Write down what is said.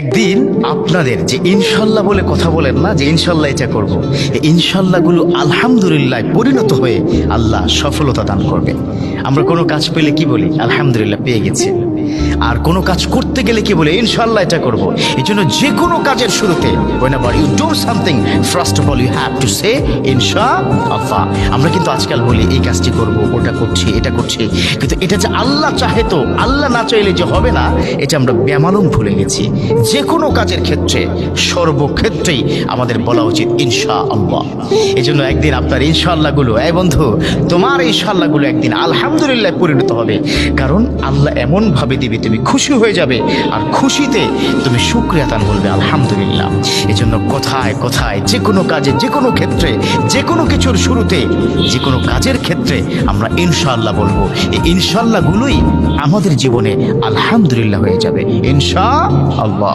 একদিন আপনাদের যে ইনশাল্লাহ বলে কথা বলেন না, যে ইনশাল্লাহ এটা করব, এই ইনশাল্লাহগুলো আলহামদুলিল্লাহ পরিণত হয়ে আল্লাহ সফলতা দান করবে। আমরা কোনো কাজ পেলে কি বলি? আলহামদুলিল্লাহ পেয়ে গেছি। আর কোনো কাজ করতে গেলে কি বলে? ইনশাল্লাহ এটা করব। এই জন্য যে কোনো কাজের শুরুতে whenever you do something, first of all you have to say ইনশাআল্লাহ। আমরা কিন্তু আজকাল বলি এই কাজটি করব, ওটা করছি, এটা করছি, কিন্তু এটা যে আল্লাহ চাহে, তো আল্লাহ না চাইলে যে হবে না, এটা আমরা বেমালুম ভুলে গেছি। যে কোনো কাজের ক্ষেত্রে সর্বক্ষেত্রেই আমাদের বলা উচিত ইনশাআল্লাহ। এই জন্য একদিন আপনার ইনশাআল্লাহগুলো, এই বন্ধু তোমার ইনশাআল্লাহগুলো একদিন আলহামদুলিল্লাহ পরিণত হবে। কারণ আল্লাহ এমনভাবে দিবে তুমি খুশি হয়ে যাবে, আর খুশিতে তুমি শুকরিয়া তান বলবে আলহামদুলিল্লাহ। এই জন্য কথায় কথায় যে কোনো কাজে, যে কোনো ক্ষেত্রে, যে কোনো কিছুর শুরুতে, যে কোনো কাজের ক্ষেত্রে আমরা ইনশাআল্লাহ বলবো। এই ইনশাআল্লাহগুলোই আমাদের জীবনে আলহামদুলিল্লাহ হয়ে যাবে ইনশাআল্লাহ।